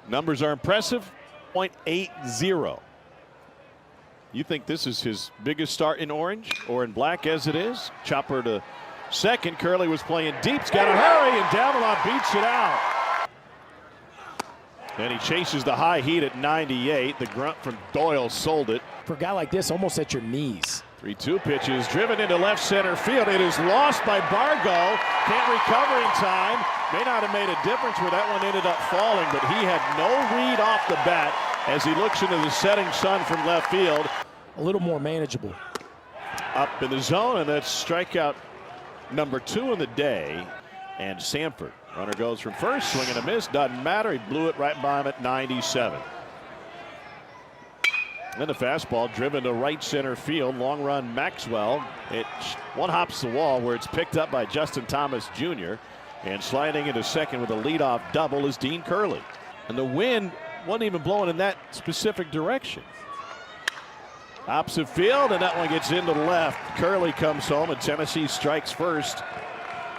Numbers are impressive. .80. You think this is his biggest start in orange or in black as it is? Chopper to second. Curley was playing deep. He's got to hurry, and Davalon beats it out. And he chases the high heat at 98. The grunt from Doyle sold it. For a guy like this, almost at your knees. 3-2 pitches driven into left center field. It is lost by Bargo. Can't recover in time. May not have made a difference where that one ended up falling, but he had no read off the bat as he looks into the setting sun from left field. A little more manageable. Up in the zone, and that's strikeout number 2 in the day. And Sanford, runner goes from first, swing and a miss, doesn't matter. He blew it right by him at 97. Then the fastball driven to right center field. Long run Maxwell. It one hops the wall where it's picked up by Justin Thomas Jr. And sliding into second with a leadoff double is Dean Curley. And the wind wasn't even blowing in that specific direction. Opposite field, and that one gets into left. Curley comes home, and Tennessee strikes first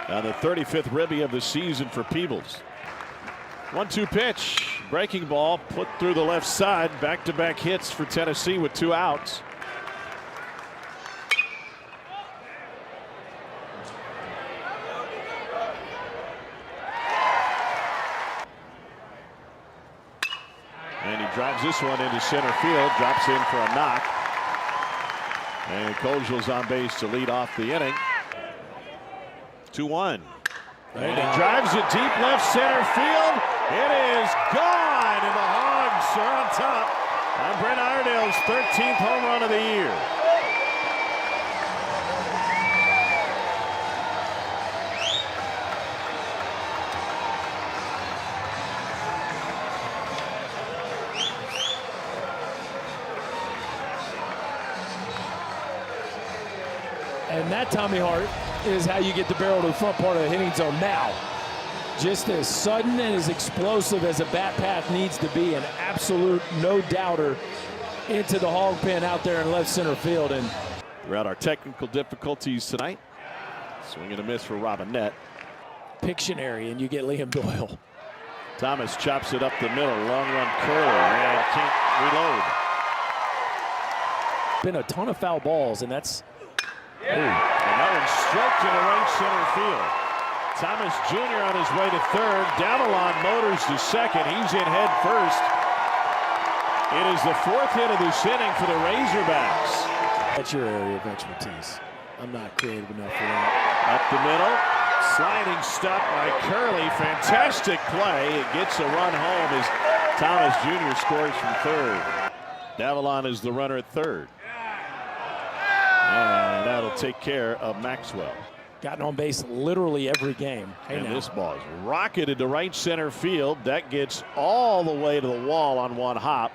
on the 35th ribby of the season for Peebles. 1-2 pitch. Breaking ball put through the left side. Back-to-back hits for Tennessee with 2 outs. And he drives this one into center field. Drops in for a knock. And Kojel's on base to lead off the inning. 2-1. And he drives it deep left center field. It is gone, and the Hogs are on top on Brent Iredale's 13th home run of the year. And that, Tommy Hart, is how you get the barrel to the front part of the hitting zone now. Just as sudden and as explosive as a bat path needs to be, an absolute no-doubter into the hog pen out there in left center field. And throughout our technical difficulties tonight, swing and a miss for Robinette. Pictionary, and you get Liam Doyle. Thomas chops it up the middle, long run Curley, and can't reload. Been a ton of foul balls, and that's and that one's stroked into right center field. Thomas Jr. on his way to third. Davalon motors to second. He's in head first. It is the 4th hit of this inning for the Razorbacks. That's your area of expertise. I'm not creative enough for that. Up the middle. Sliding stop by Curley. Fantastic play. It gets a run home as Thomas Jr. scores from third. Davalon is the runner at third. And that'll take care of Maxwell. Gotten on base literally every game. Hey, and this ball is rocketed to right center field. That gets all the way to the wall on one hop.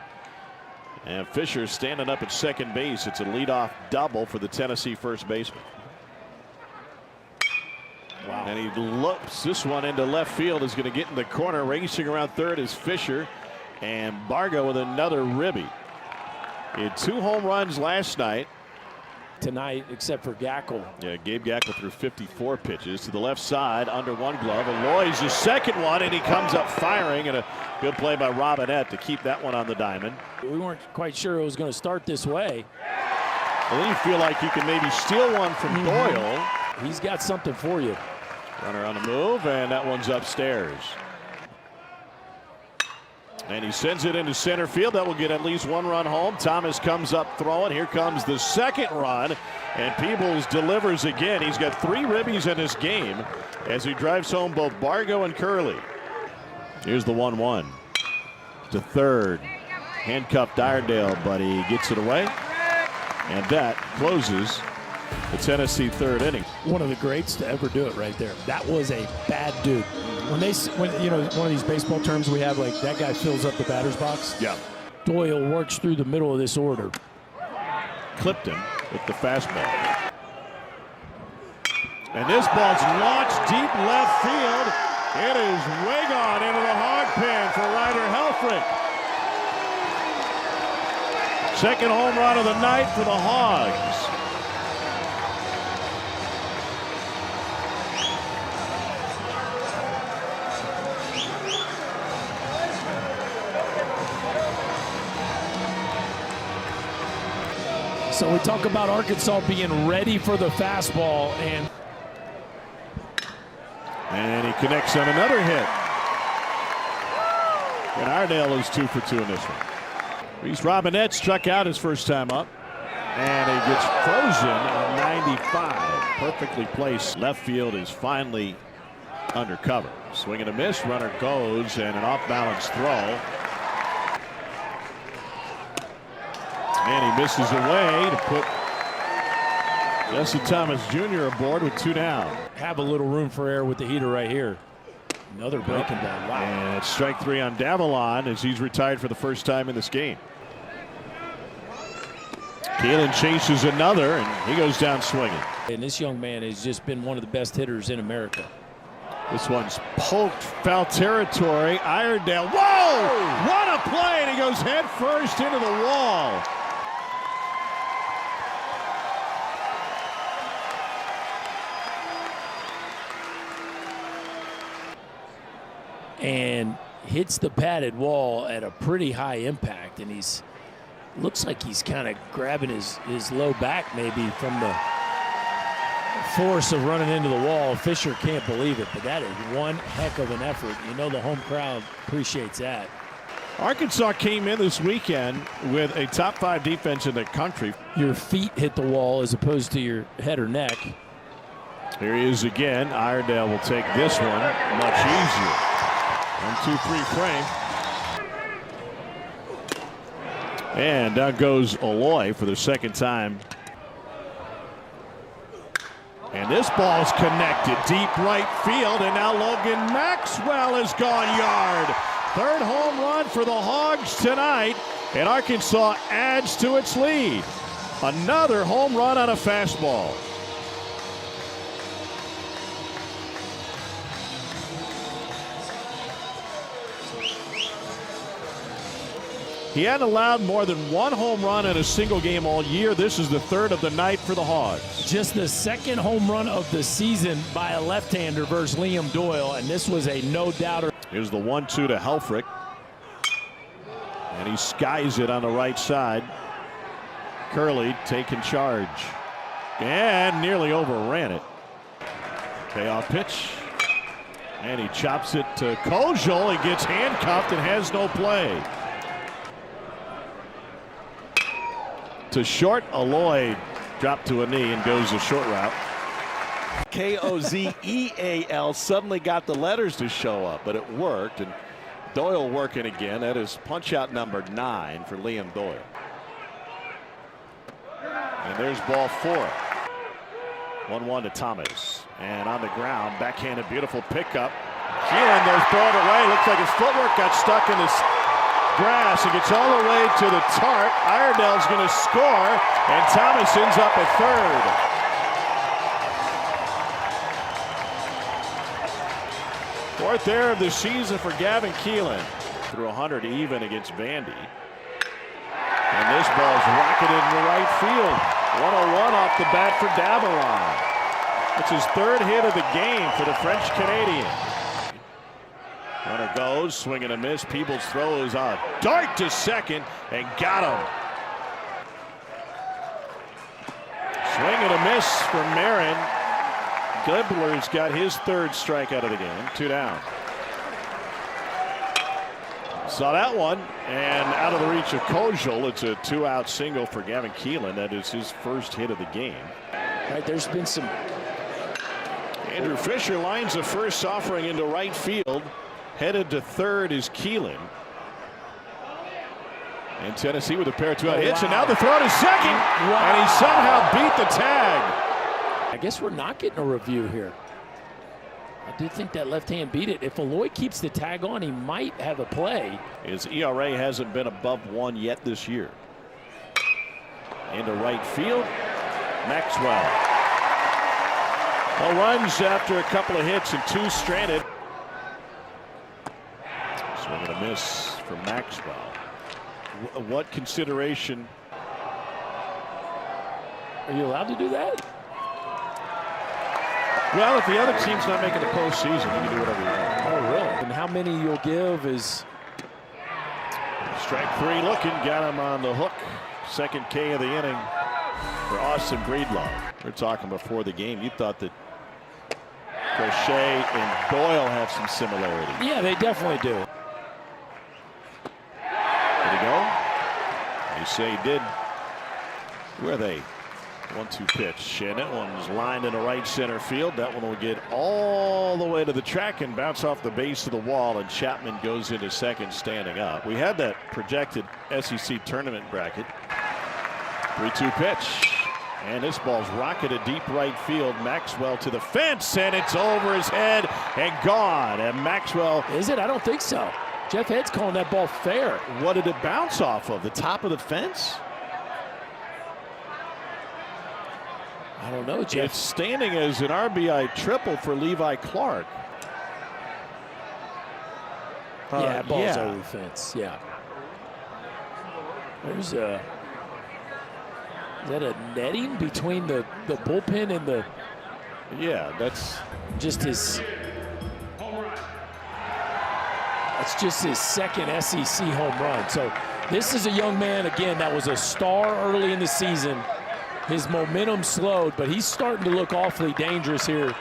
And Fisher standing up at second base. It's a leadoff double for the Tennessee first baseman. Wow. And he loops this one into left field. Is going to get in the corner. Racing around third is Fisher. And Bargo with another ribby. He had 2 home runs last night. Tonight, except for Gackle. Yeah, Gabe Gackle threw 54 pitches to the left side under one glove. Aloy's the second one, and he comes up firing, and a good play by Robinette to keep that one on the diamond. We weren't quite sure it was going to start this way. Well, then you feel like you can maybe steal one from Doyle. He's got something for you. Runner on the move, and that one's upstairs. And he sends it into center field. That will get at least 1 run home. Thomas comes up throwing. Here comes the second run. And Peebles delivers again. He's got 3 ribbies in this game as he drives home both Bargo and Curley. Here's the 1-1 to third. Handcuffed Iredale, but he gets it away. And that closes the Tennessee third inning. One of the greats to ever do it right there. That was a bad dude. When you know, one of these baseball terms we have, like that guy fills up the batter's box. Yeah. Doyle works through the middle of this order. Clipped him with the fastball. And this ball's launched deep left field. It is way gone into the hog pen for Ryder Helfrich. Second home run of the night for the Hogs. So we talk about Arkansas being ready for the fastball, and he connects on another hit. And Iredale is 2 for 2 in this one. Reese Robinette struck out his first time up, and he gets frozen on 95. Perfectly placed. Left field is finally under cover. Swing and a miss. Runner goes, and an off-balance throw. And he misses away to put Jesse Thomas Jr. aboard with 2 down. have a little room for error with the heater right here. Another breaking ball. Wow. And it's strike 3 on Davalon as he's retired for the first time in this game. Keelan chases another, and he goes down swinging. And this young man has just been one of the best hitters in America. This one's poked foul territory. Iredale. Whoa! What a play! And he goes head first into the wall. And hits the padded wall at a pretty high impact, and he's looks like he's kind of grabbing his low back maybe from the force of running into the wall. Fisher can't believe it, but that is one heck of an effort. You know the home crowd appreciates that. Arkansas came in this weekend with a top 5 defense in the country. Your feet hit the wall as opposed to your head or neck. Here he is again. Iredale will take this one much easier. 1-2-3 frame. And down goes Aloy for the second time. And this ball's connected deep right field, and now Logan Maxwell has gone yard. Third home run for the Hogs tonight, and Arkansas adds to its lead. Another home run on a fastball. He hadn't allowed more than 1 home run in a single game all year. This is the 3rd of the night for the Hogs. Just the 2nd home run of the season by a left-hander versus Liam Doyle, and this was a no-doubter. Here's the 1-2 to Helfrich. And he skies it on the right side. Curley taking charge. And nearly overran it. Payoff pitch. And he chops it to Kojal. He gets handcuffed and has no play. To short, Aloy dropped to a knee and goes a short route. Kozeal suddenly got the letters to show up, but it worked. And Doyle working again. That is punch out number 9 for Liam Doyle. And there's ball 4. 1-1 to Thomas. And on the ground, backhanded, beautiful pickup. Keelan goes throwing it away. Looks like his footwork got stuck in this grass. He gets all the way to the tarp. Iredale's going to score, and Thomas ends up at third. Fourth error of the season for Gavin Keelan. Threw 100 even against Vandy. And this ball's rocketed into right field. 101 off the bat for Davalon. It's his 3rd hit of the game for the French Canadian. Runner goes, swing and a miss. Peebles throws a dart to second and got him. Swing and a miss from Marin. Gibbler's got his 3rd strikeout of the game. 2 down. Saw that one, and out of the reach of Kojal. It's a 2-out single for Gavin Keelan. That is his 1st hit of the game. All right, there's been some. Andrew Fisher lines the first offering into right field. Headed to 3rd is Keelan. And Tennessee with a pair of 2-out hits, and now the throw to second. Wow. And he somehow beat the tag. I guess we're not getting a review here. I do think that left hand beat it. If Aloy keeps the tag on, he might have a play. His ERA hasn't been above 1 yet this year. Into right field, Maxwell. Well, runs after a couple of hits and 2 stranded. Swing and a miss from Maxwell. What consideration? Are you allowed to do that? Well, if the other team's not making the postseason, you can do whatever you want. Oh, really? And how many you'll give is... Strike 3 looking, got him on the hook. 2nd K of the inning for Austin Breedlove. We were talking before the game. You thought that Crochet and Doyle have some similarity. Yeah, they definitely do. Did he go? You say he did. Where are they? 1-2 pitch, and that one's lined into right center field. That one will get all the way to the track and bounce off the base of the wall, and Chapman goes into second standing up. We had that projected SEC tournament bracket. 3-2 pitch, and this ball's rocketed deep right field. Maxwell to the fence, and it's over his head and gone. And Maxwell. Is it? I don't think so. Jeff Head's calling that ball fair. What did it bounce off of? The top of the fence? I don't know, Jeff. It's standing as an RBI triple for Levi Clark. Yeah, ball's over the fence. Yeah. There's a. Is that a netting between the bullpen and the? Yeah, that's just his. That's just his second SEC home run. So this is a young man, again, that was a star early in the season. His momentum slowed, but he's starting to look awfully dangerous here.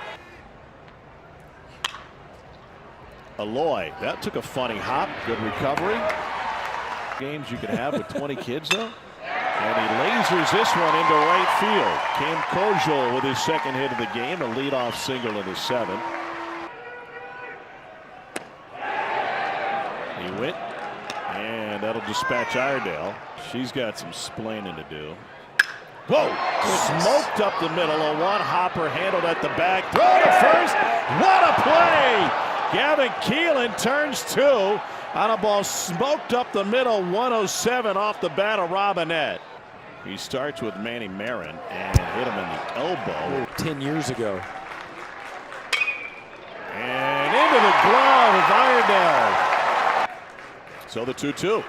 Aloy, that took a funny hop. Good recovery. Games you can have with 20 kids, though. And he lasers this one into right field. Cam Kojol with his second hit of the game, a leadoff single in the 7th. He went, and that'll dispatch Iredale. She's got some splaining to do. Whoa! Smoked up the middle. A one-hopper handled at the back. Throw to first. What a play! Gavin Keelan turns 2 on a ball smoked up the middle. 107 off the bat of Robinette. He starts with Manny Marin and hit him in the elbow. 10 years ago. And into the glove of Iredale. So the 2-2.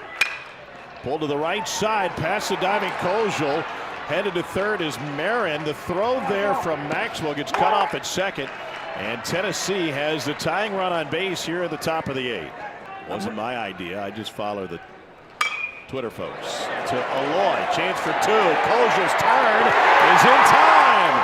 Pulled to the right side, past the diving Kojol. Headed to third is Marin. The throw there from Maxwell gets cut off at second. And Tennessee has the tying run on base here at the top of the 8th. Wasn't my idea. I just follow the Twitter folks. To Aloy. Chance for 2. Kojol's turn is in time.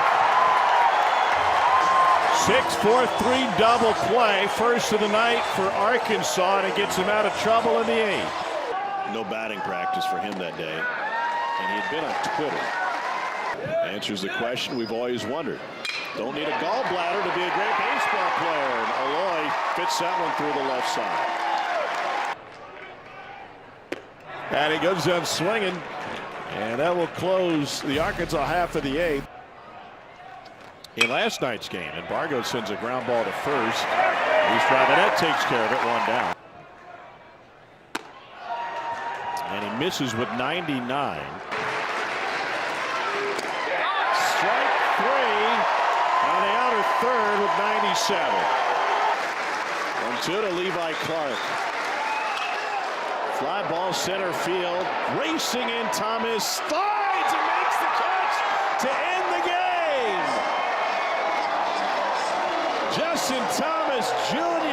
6-4-3 double play. First of the night for Arkansas, and it gets him out of trouble in the 8th. No batting practice for him that day. And he had been on Twitter. Answers the question we've always wondered. Don't need a gallbladder to be a great baseball player. And Aloy fits that one through the left side. And he goes down swinging. And that will close the Arkansas half of the 8th. In last night's game, and Bargo sends a ground ball to first. Reese Robinette takes care of it, 1 down. And he misses with 99. Strike 3 on the outer third with 97. 1-2 to Levi Clark. Fly ball center field. Racing in Thomas. Slides and makes the catch to end the game. Justin Thomas Jr.